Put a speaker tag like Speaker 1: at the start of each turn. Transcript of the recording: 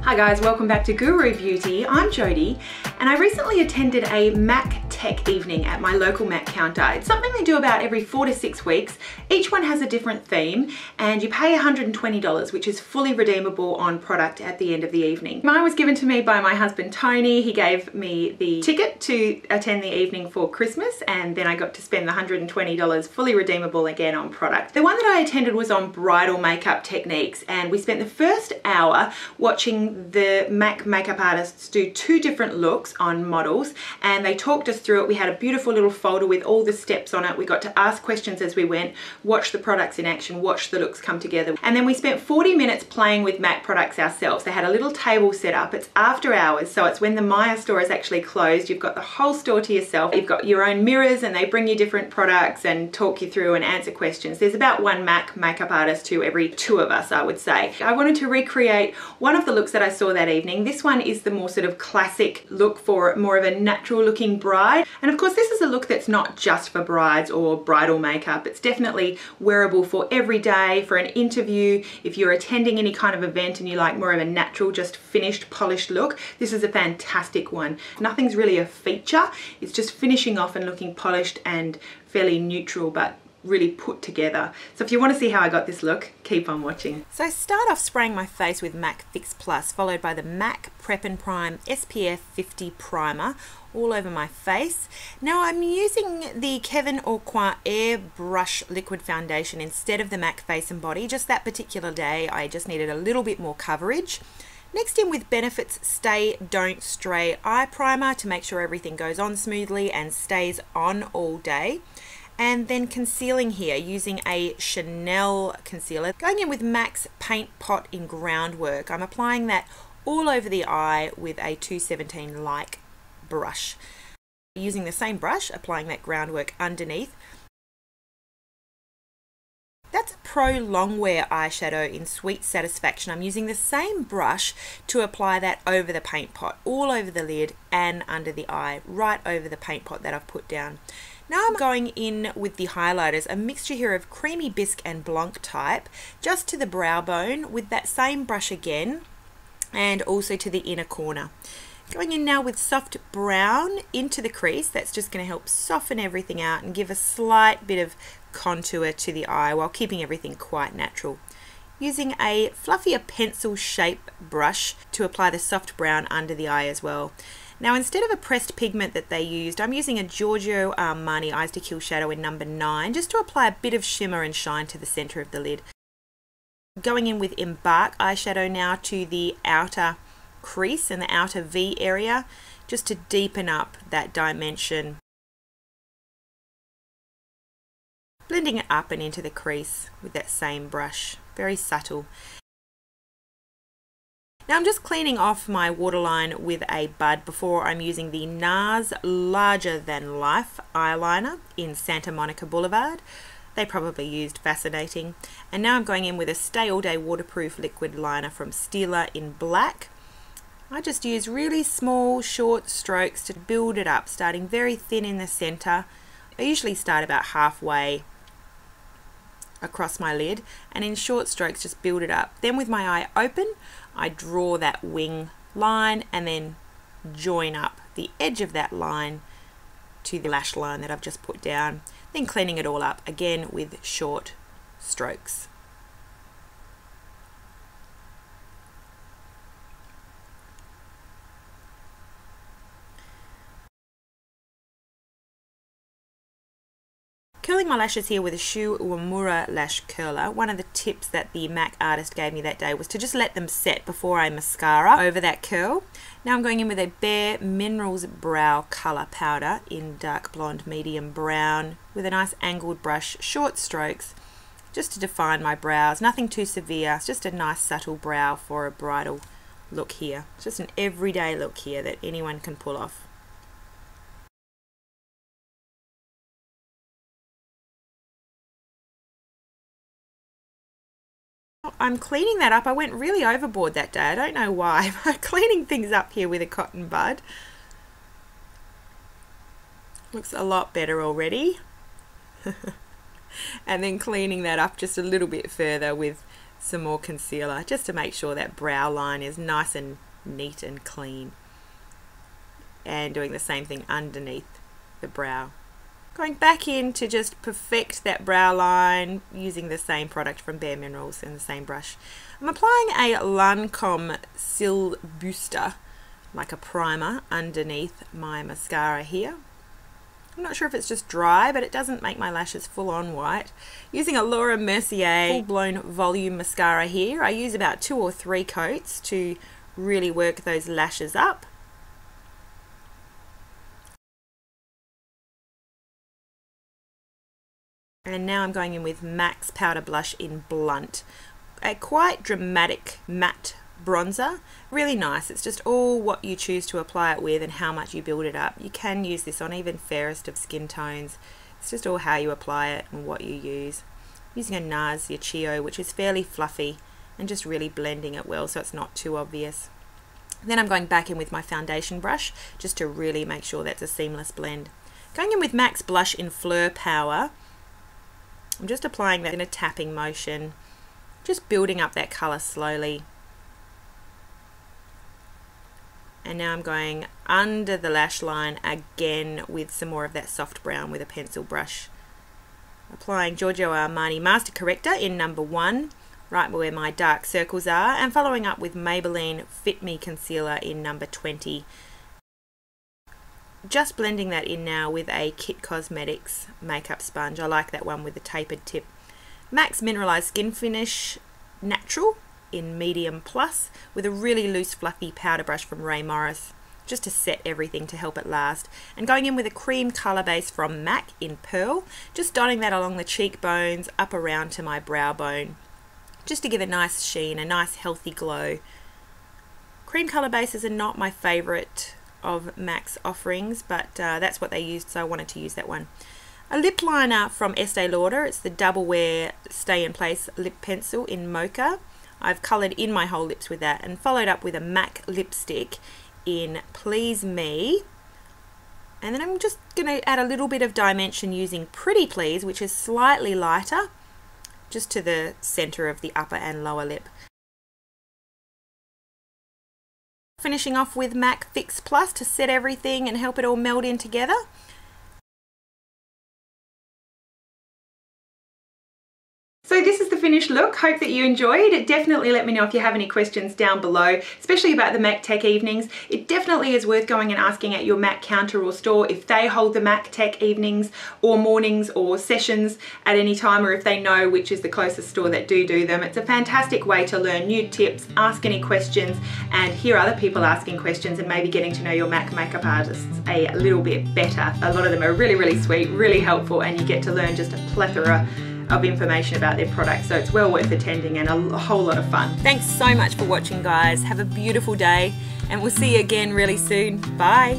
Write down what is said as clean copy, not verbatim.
Speaker 1: Hi guys, welcome back to Guru Beauty. I'm Jodie and I recently attended a MAC Tech evening at my local MAC counter. It's something they do about every 4 to 6 weeks. Each one has a different theme and you pay $120, which is fully redeemable on product at the end of the evening. Mine was given to me by my husband Tony. He gave me the ticket to attend the evening for Christmas and then I got to spend the $120 fully redeemable again on product. The one that I attended was on bridal makeup techniques and we spent the first hour watching the MAC makeup artists do 2 different looks on models and they talked us through it. We had a beautiful little folder with all the steps on it. We got to ask questions as we went, watch the products in action, watch the looks come together. And then we spent 40 minutes playing with MAC products ourselves. They had a little table set up. It's after hours, so it's when the Maya store is actually closed. You've got the whole store to yourself. You've got your own mirrors and they bring you different products and talk you through and answer questions. There's about 1 MAC makeup artist to every 2 of us, I would say. I wanted to recreate one of the looks that I saw that evening. This one is the more sort of classic look for more of a natural looking bride. And of course this is a look that's not just for brides or bridal makeup. It's definitely wearable for every day, for an interview, if you're attending any kind of event and you like more of a natural, just finished, polished look. This is a fantastic one. Nothing's really a feature. It's just finishing off and looking polished and fairly neutral, but really put together. So if you want to see how I got this look, keep on watching. So I start off spraying my face with MAC Fix Plus, followed by the MAC Prep and Prime SPF 50 primer all over my face. Now I'm using the Kevyn Aucoin Airbrush liquid foundation instead of the MAC Face and Body. Just that particular day I just needed a little bit more coverage. Next in with Benefit's Stay Don't Stray Eye Primer to make sure everything goes on smoothly and stays on all day. And then concealing here using a Chanel concealer. Going in with MAC's Paint Pot in Groundwork. I'm applying that all over the eye with a 217 like brush. Using the same brush, applying that groundwork underneath. That's a Pro Longwear eyeshadow in Sweet Satisfaction. I'm using the same brush to apply that over the paint pot, all over the lid and under the eye, right over the paint pot that I've put down. Now I'm going in with the highlighters, a mixture here of creamy Bisque and Blanc type, just to the brow bone with that same brush again, and also to the inner corner. Going in now with soft brown into the crease. That's just going to help soften everything out and give a slight bit of contour to the eye while keeping everything quite natural. Using a fluffier pencil shape brush to apply the soft brown under the eye as well. Now instead of a pressed pigment that they used, I'm using a Giorgio Armani Eyes to Kill shadow in number 9 just to apply a bit of shimmer and shine to the center of the lid. Going in with Embark eyeshadow now to the outer crease and the outer V area just to deepen up that dimension. Blending it up and into the crease with that same brush, very subtle. Now I'm just cleaning off my waterline with a bud before I'm using the NARS Larger Than Life eyeliner in Monica Blvd. They probably used Fascinating. And now I'm going in with a Stay All Day waterproof liquid liner from Stila in Black. I just use really small, short strokes to build it up, starting very thin in the center. I usually start about halfway across my lid and in short strokes just build it up. Then with my eye open, I draw that wing line and then join up the edge of that line to the lash line that I've just put down. Then cleaning it all up again with short strokes. Curling my lashes here with a Shu Uemura lash curler. One of the tips that the MAC artist gave me that day was to just let them set before I mascara over that curl. Now I'm going in with a Bare Minerals Brow Colour Powder in dark blonde medium brown with a nice angled brush, short strokes, just to define my brows. Nothing too severe, it's just a nice subtle brow for a bridal look here. It's just an everyday look here that anyone can pull off. I'm cleaning that up. I went really overboard that day. I don't know why. I'm cleaning things up here with a cotton bud. Looks a lot better already. And then cleaning that up just a little bit further with some more concealer just to make sure that brow line is nice and neat and clean. And doing the same thing underneath the brow. Going back in to just perfect that brow line using the same product from Bare Minerals and the same brush. I'm applying a Lancome Sil Booster, like a primer, underneath my mascara here. I'm not sure if it's just dry, but it doesn't make my lashes full on white. Using a Laura Mercier Full Blown Volume Mascara here. I use about 2 or 3 coats to really work those lashes up. And now I'm going in with MAC's Powder Blush in Blunt. A quite dramatic matte bronzer. Really nice. It's just all what you choose to apply it with and how much you build it up. You can use this on even fairest of skin tones. It's just all how you apply it and what you use. I'm using a NARS Giorgio, which is fairly fluffy, and just really blending it well so it's not too obvious. Then I'm going back in with my foundation brush just to really make sure that's a seamless blend. Going in with MAC's blush in Fleur Power. I'm just applying that in a tapping motion, just building up that colour slowly. And now I'm going under the lash line again with some more of that soft brown with a pencil brush. Applying Giorgio Armani Master Corrector in number 1, right where my dark circles are, and following up with Maybelline Fit Me Concealer in number 20. Just blending that in now with a Kit Cosmetics makeup sponge. I like that one with the tapered tip. MAC's Mineralized Skin Finish Natural in Medium Plus with a really loose fluffy powder brush from Ray Morris, just to set everything to help it last. And going in with a cream colour base from MAC in Pearl, just dotting that along the cheekbones up around to my brow bone, just to give a nice sheen, a nice healthy glow. Cream colour bases are not my favourite of MAC's offerings, but that's what they used, so I wanted to use that one. A lip liner from Estee Lauder. It's the Double Wear Stay in Place lip pencil in Mocha. I've coloured in my whole lips with that, and followed up with a MAC lipstick in Please Me. And then I'm just going to add a little bit of dimension using Pretty Please, which is slightly lighter, just to the centre of the upper and lower lip. Finishing off with MAC Fix Plus to set everything and help it all meld in together. So this is the finished look. Hope that you enjoyed. Definitely let me know if you have any questions down below, especially about the MAC Tech evenings. It definitely is worth going and asking at your MAC counter or store if they hold the MAC Tech evenings or mornings or sessions at any time, or if they know which is the closest store that do them. It's a fantastic way to learn new tips, ask any questions, and hear other people asking questions, and maybe getting to know your MAC makeup artists a little bit better. A lot of them are really, really sweet, really helpful, and you get to learn just a plethora of information about their products, so it's well worth attending and a whole lot of fun. Thanks so much for watching, guys. Have a beautiful day, and we'll see you again really soon. Bye.